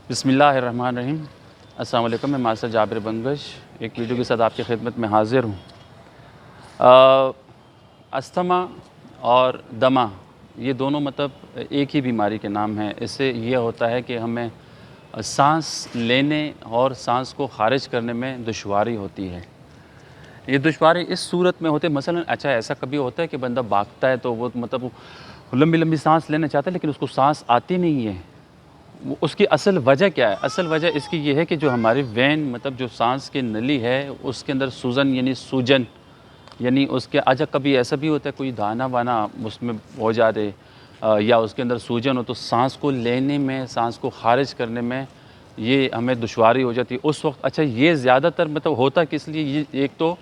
बिस्मिल्लाहिर्रहमानिर्रहीम। अस्सलाम वालेकुम। मैं मास्टर जाबिर बंगश एक वीडियो के साथ आपकी खिदमत में हाज़िर हूँ। अस्थमा और दमा ये दोनों मतलब एक ही बीमारी के नाम हैं। इससे ये होता है कि हमें सांस लेने और सांस को ख़ारिज करने में दुश्वारी होती है। ये दुश्वारी इस सूरत में होती है, मसलन अच्छा ऐसा कभी होता है कि बंदा भागता है तो वो मतलब वो लंबी-लंबी सांस लेना चाहता है लेकिन उसको सांस आती नहीं है। वो उसकी असल वजह क्या है? असल वजह इसकी ये है कि जो हमारी वेन मतलब जो साँस की नली है, उसके अंदर सूजन यानी सूजन यानी उसके अच्छा कभी ऐसा भी होता है कोई दाना-वाना उसमें हो जाए या उसके अंदर सूजन हो तो साँस को लेने में, साँस को ख़ारिज करने में ये हमें दुश्वारी हो जाती है। उस वक़्त अच्छा ये ज़्यादातर मतलब होता किस लिए? ये एक तो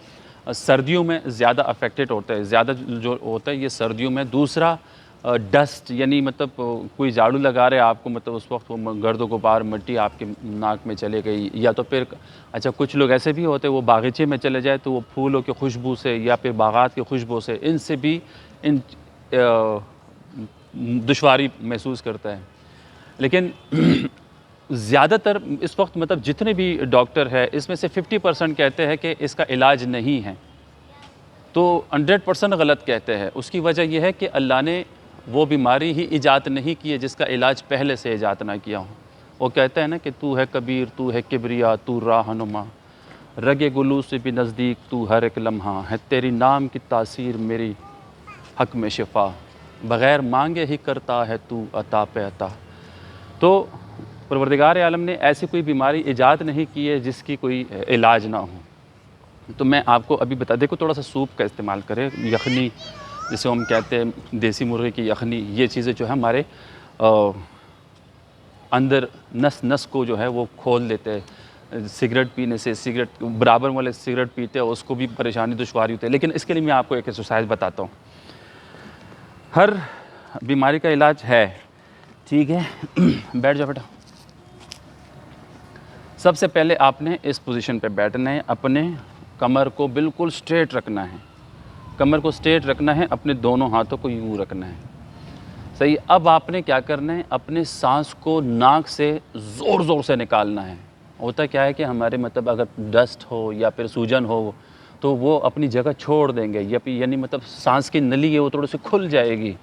सर्दियों में ज़्यादा अफ़ेक्टेड होता है, ज़्यादा जो होता है ये सर्दियों में। दूसरा डस्ट यानी मतलब कोई झाड़ू लगा रहे हैं आपको मतलब उस वक्त वो गर्द गुबार मिट्टी आपके नाक में चले गई, या तो फिर अच्छा कुछ लोग ऐसे भी होते हैं वो बागीचे में चले जाए तो वो फूलों की खुशबू से या फिर बागात की खुशबू से इनसे भी इन दुश्वारी महसूस करता है। लेकिन ज़्यादातर इस वक्त मतलब जितने भी डॉक्टर हैं इसमें से 50% कहते हैं कि इसका इलाज नहीं है, तो 100% गलत कहते हैं। उसकी वजह यह है कि अल्लाह ने वो बीमारी ही ईजाद नहीं की है जिसका इलाज पहले से ईजाद ना किया हो। वो कहते हैं ना कि तू है कबीर, तू है किबरिया, तू राहनुमा, रगे गुलू से भी नज़दीक तू हर एक लम्हा है, तेरी नाम की तासीर मेरी हक में शिफा, बग़ैर मांगे ही करता है तू अता पे अता। तो परवरदिगार आलम ने ऐसी कोई बीमारी ईजाद नहीं की है जिसकी कोई इलाज ना हो। तो मैं आपको अभी बता देखो थोड़ा सा सूप का इस्तेमाल करें, यखनी जिसे हम कहते हैं देसी मुर्गे की यखनी, ये चीज़ें जो है हमारे अंदर नस नस को जो है वो खोल देते हैं। सिगरेट पीने से, सिगरेट बराबर वाले सिगरेट पीते हैं उसको भी परेशानी दुश्वारी होती है। लेकिन इसके लिए मैं आपको एक एक्सरसाइज बताता हूँ। हर बीमारी का इलाज है, ठीक है। बैठ जाओ बेटा। सबसे पहले आपने इस पोजीशन पे बैठना है, अपने कमर को बिल्कुल स्ट्रेट रखना है, कमर को स्ट्रेट रखना है, अपने दोनों हाथों को यूँ रखना है। सही। अब आपने क्या करना है, अपने सांस को नाक से ज़ोर ज़ोर से निकालना है। होता क्या है कि हमारे मतलब अगर डस्ट हो या फिर सूजन हो तो वो अपनी जगह छोड़ देंगे या फिर यानी मतलब सांस की नली है वो थोड़ी सी खुल जाएगी।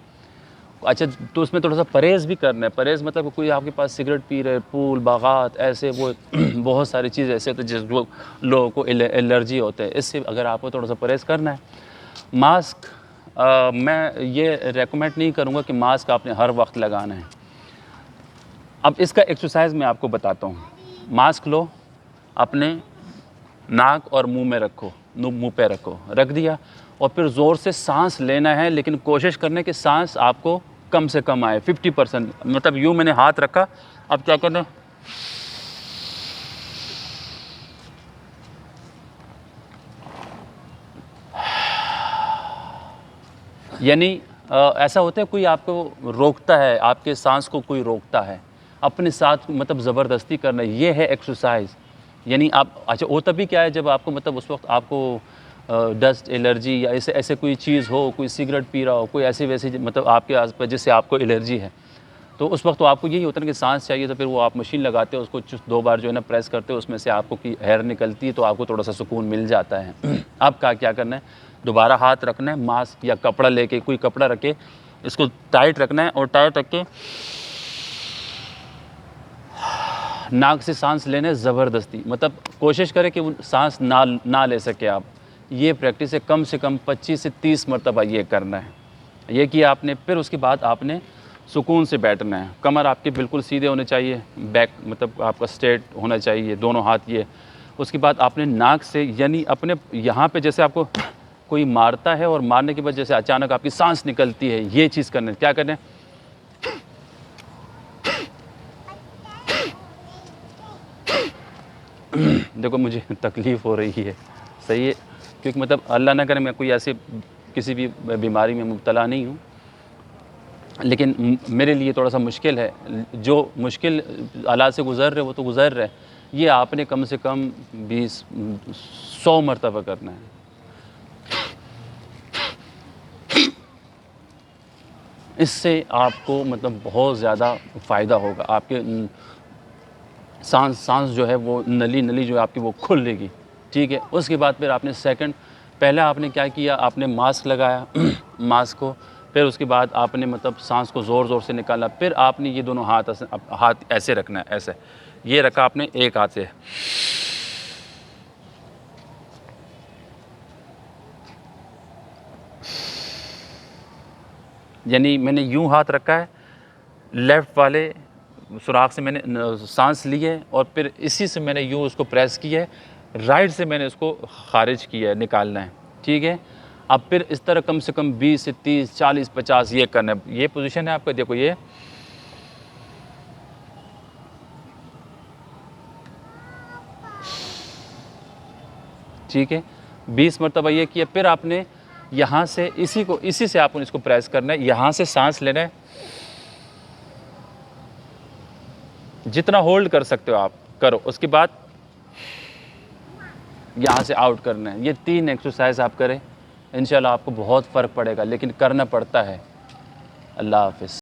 अच्छा तो उसमें थोड़ा सा परहेज़ भी करना है। परहेज़ मतलब कोई आपके पास सिगरेट पी रहे, फूल बागात ऐसे वो बहुत सारी चीज़ ऐसे होते हैं जिस लोगों को एलर्जी होता है। इससे अगर आपको थोड़ा सा परहेज़ करना है। मास्क मैं ये रेकमेंड नहीं करूँगा कि मास्क आपने हर वक्त लगाना है। अब इसका एक्सरसाइज मैं आपको बताता हूँ। मास्क लो, अपने नाक और मुंह में रखो, मुंह पे रखो, रख दिया और फिर ज़ोर से सांस लेना है, लेकिन कोशिश करने की सांस आपको कम से कम आए, 50%। मतलब यूँ मैंने हाथ रखा, अब क्या करना है, यानी ऐसा होता है कोई आपको रोकता है, आपके सांस को कोई रोकता है, अपने साथ मतलब ज़बरदस्ती करना, ये है एक्सरसाइज। यानी आप अच्छा वो तभी क्या है जब आपको मतलब उस वक्त आपको डस्ट एलर्जी या ऐसे ऐसे कोई चीज़ हो, कोई सिगरेट पी रहा हो, कोई ऐसी वैसी मतलब आपके आस-पास जिससे आपको एलर्जी है, तो उस वक्त तो आपको यही होता है कि सांस चाहिए, तो फिर वो आप मशीन लगाते हो, उसको 2 बार जो है ना प्रेस करते हो, उसमें से आपको की एयर निकलती है तो आपको थोड़ा सा सुकून मिल जाता है। अब क्या करना है, दोबारा हाथ रखना है, मास्क या कपड़ा लेके, कोई कपड़ा रख के इसको टाइट रखना है और टाइट रख के नाक से सांस लेने ज़बरदस्ती, मतलब कोशिश करें कि वो सांस ना ले सके आप। ये प्रैक्टिस है, कम से कम 25 से 30 मरतबा ये करना है। ये किया आपने, फिर उसके बाद आपने सुकून से बैठना है। कमर आपके बिल्कुल सीधे होने चाहिए, बैक मतलब आपका स्ट्रेट होना चाहिए, दोनों हाथ ये। उसके बाद आपने नाक से यानी अपने यहाँ पे जैसे आपको कोई मारता है और मारने के बाद जैसे अचानक आपकी सांस निकलती है, ये चीज़ करना है। क्या करना है, देखो मुझे तकलीफ़ हो रही है, सही है, क्योंकि मतलब अल्लाह ना करे मैं कोई ऐसी किसी भी बीमारी में मुब्तला नहीं हूँ, लेकिन मेरे लिए थोड़ा सा मुश्किल है। जो मुश्किल हालात से गुज़र रहे वो तो गुज़र रहे, ये आपने कम से कम 20-100 मरतबा करना है। इससे आपको मतलब बहुत ज़्यादा फ़ायदा होगा। आपके सांस जो है वो नली जो है आपकी वो खुलेगी, ठीक है। उसके बाद फिर आपने सेकंड, पहले आपने क्या किया, आपने मास्क लगाया मास्क को, फिर उसके बाद आपने मतलब सांस को ज़ोर से निकाला, फिर आपने ये दोनों हाथ ऐसे रखना है, ऐसे, ये रखा आपने एक हाथ से, यानी मैंने यूं हाथ रखा है, लेफ़्ट वाले सुराख से मैंने सांस ली है और फिर इसी से मैंने यूं उसको प्रेस किया है, राइट से मैंने उसको खारिज किया है, निकालना है, ठीक है। अब फिर इस तरह कम से कम 20 से 30, 40, 50 ये करना है। ये पोजीशन है आपका, देखो ये, ठीक है। 20 मरतबा ये किया, फिर आपने यहाँ से इसी से आपको इसको प्रेस करना है, यहाँ से सांस लेना है, जितना होल्ड कर सकते हो आप करो, उसके बाद यहाँ से आउट करना है। ये 3 एक्सरसाइज आप करें, इंशाल्लाह आपको बहुत फ़र्क पड़ेगा, लेकिन करना पड़ता है। अल्लाह हाफ़िज़।